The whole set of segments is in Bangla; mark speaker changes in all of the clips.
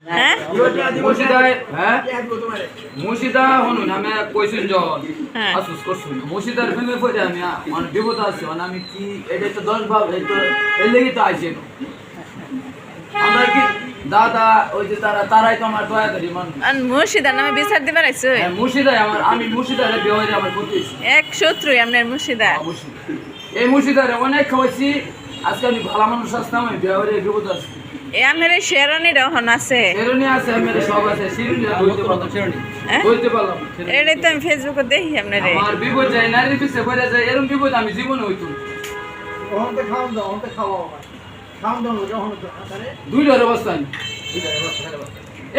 Speaker 1: হ্যাঁ
Speaker 2: মুর্শিদা শুনুন আমি কইছেন জন
Speaker 1: হ্যাঁ
Speaker 2: আসুস করছুন মুর্শিদার ফেমে পড়ে আমি মানে বিপদ আছে মানে আমি কি এটা তো 10 ভাব এই তো এর লেগে তো আইছে আমরা কি দাদা ওই যে তারাই তো আমার দয়া করি মান
Speaker 1: আর মুর্শিদার নামে বিচার দিবার আইছো
Speaker 2: হ্যাঁ মুর্শিদাই আমার আমি মুর্শিদারে বিয়ে আমার করতেছি
Speaker 1: এক শত্রুই আপনার মুর্শিদা
Speaker 2: অবশ্যই এই মুর্শিদারে অনেক খাওয়াইছি আজকে আমি ভালো মানুষ আসতাম আমি বিয়ে হয়ে বিপদ আছে
Speaker 1: এই আমার শেরনি রহন আছে
Speaker 2: শেরনি আছে আমার সব আছে শিরুনি বলতে পারলাম শেরনি বলতে পারলাম
Speaker 1: এটাই তো আমি ফেসবুকে দেখি আপনার
Speaker 2: আমার বিপদ যায় নারীর পিছে পড়ে যায় এরকম বিপদ আমি জীবনে হইতো
Speaker 3: ওহতে খাওন দাও ওহতে খাওয়াও খাওন দাও যখন
Speaker 2: দুইটার অবস্থা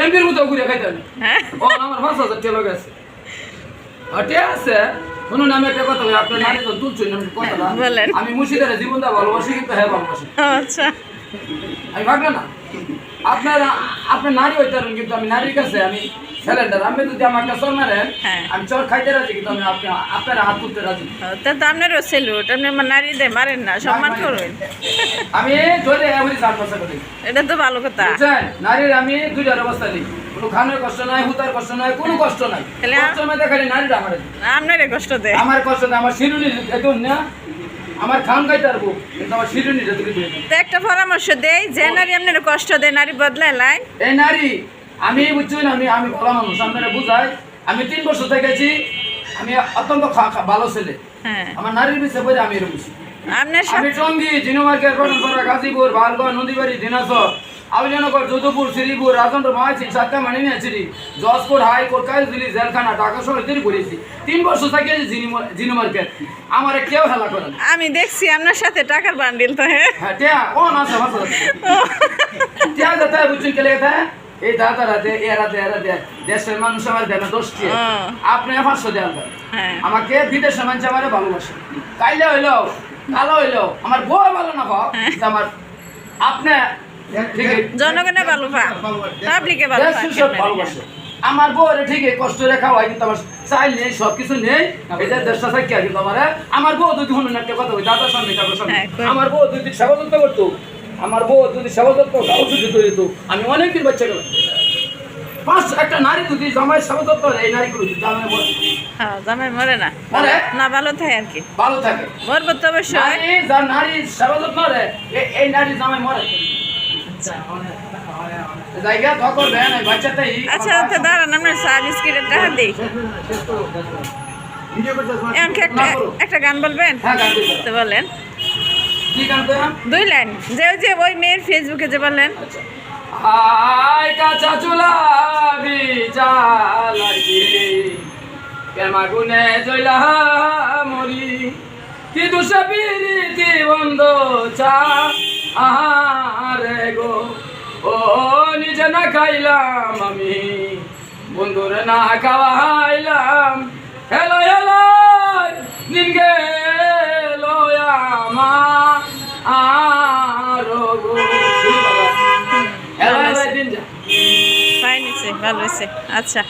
Speaker 2: এমপির মতো ঘুরে খাইতে হবে
Speaker 1: হ্যাঁ
Speaker 2: ও আমার 5,000 টাকা গেছে আটে আছে শুনুন আমি একটা কথা বলি আপনার নারী তো তুলছেন কথাটা
Speaker 1: বলেন।
Speaker 2: আমি মুর্শিদারে জীবনটা ভালোবাসি কিন্তু হ্যাঁ ভালোবাসি
Speaker 1: আচ্ছা
Speaker 2: আমি ভাবনা না আপনার নারী হইতে পারেন কিন্তু আমি নারীর কাছে আমি সিলিন্ডার আমি যদি আমার একটা চর মারেন
Speaker 1: হ্যাঁ।
Speaker 2: আমি চর খাইতে রাজি কিন্তু আমি আপনার হাত তুলতে রাজি
Speaker 1: তা তো আপনারও সেলুট আপনি নারীদের মারেন না সম্মান করবেন
Speaker 2: আমি ধরে এমনি 4 বছর করি
Speaker 1: এটা তো ভালো কথা
Speaker 2: বুঝছেন নারীর আমি দুইটার অবস্থা নেই কোনো খানের কষ্ট নাই হুতার কষ্ট নাই কোনো কষ্ট নাই
Speaker 1: তাহলে
Speaker 2: কষ্ট নাই দেখালি নারীরা আমার
Speaker 1: আপনারে কষ্ট দেয়
Speaker 2: আমার কষ্ট নাই আমার শিরুনি একদম না আমার খান খাইতে পারবো কিন্তু আমার শিরুনিটা তুলে দিয়ে
Speaker 1: তো একটা পরামর্শ দেই যে নারী আপনার কষ্ট দেয় নারী বদলায় লাই
Speaker 2: এই নারী আমি বুঝছেন আমি ভালো মানুষ আপনারা বুঝাই আমি 3 বছর থেকেছি আমি অত্যন্ত ভালো ছেলে
Speaker 1: হ্যাঁ
Speaker 2: আমার নারীর বিষয়ে বলে আমি এরকম
Speaker 1: আপনার
Speaker 2: আমি টঙ্গী জিনুমার্কেট রতনপাড়া গাজীপুর ভালগড় নদীবাড়ি দিনাজপুর আউলিয়ানগর যোধপুর শ্রীপুর রাজেন্দ্র মহাচিন সাতটা মানিমিয়াছিরি জজপুর হাইকোর্ট কাইজুলি জেলখানা ঢাকা শহরে তৈরি করেছি 3 বছর থেকে জিনুমার্কেট আমার কেউ হেলা করেন
Speaker 1: আমি দেখছি আপনার সাথে টাকার বান্ডিল তো হ্যাঁ
Speaker 2: হ্যাঁ টিয়া ও না আছে টিয়া যেতে বুঝছেন কে লেগে এই দাদারা দে এরা দে দেশের মানুষ আমার দেন 10 টি আপনি 500 দেন
Speaker 1: হ্যাঁ
Speaker 2: আমাকে বিদেশের মানুষ আমারে ভালোবাসে কাইলে হইলো কালো হইলো আমার বউ ভালো না পাও আমার আপনি ঠিক
Speaker 1: জনগণের ভালো পা পাবলিকে ভালো
Speaker 2: ভালোবাসে আমার বউরে ঠিকই কষ্ট রে খাওয়াই কিন্তু আমার চাইল নেই সব কিছু নেই এই যে দেশটা থাকি কিন্তু আমার বউ যদি শুনুন একটা কথা ওই দাদার সামনে কারোর সামনে আমার বউ যদি সেবা যত্ন করতো আমার বউ যদি সেবা যত্ন ওষুধ দিত আমি অনেকদিন বাচ্চা গেলাম একটা নারী যদি জামাই সেবা যত্ন এই নারীগুলো জামাই মরে
Speaker 1: হ্যাঁ জামাই মরে না না ভালো থাকে আর কি
Speaker 2: ভালো থাকে
Speaker 1: মরবো তো অবশ্যই
Speaker 2: নারী সেবা যত্ন রে এই নারী জামাই মরে জায়গা ধকর দেয় না বাচ্চাটাই
Speaker 1: আচ্ছা তো দাঁড়ান আমরা চা বিস্কিটের টাকা দিই
Speaker 3: ভিডিও করতে
Speaker 1: এখন কি একটা গান বলবেন
Speaker 2: হ্যাঁ গান দিই
Speaker 1: তো বলেন
Speaker 2: কি গান কইলাম
Speaker 1: 2 লাইন যে ওই মেয়ের ফেসবুকে যে বললেন
Speaker 2: আয় কাঁচা চুলা বিচালাকি কেমা গুনে জইলা মরি কি দুষে পিরিতি বন্ধ চা আহারে গো ও নিজে না খাইলাম আমি বন্ধুরে না খাওয়াইলাম হেলো হেলো দিন গেল আমার গো হেলো হেলো দিন যা
Speaker 1: ফাইন হয়েছে ভালো হয়েছে আচ্ছা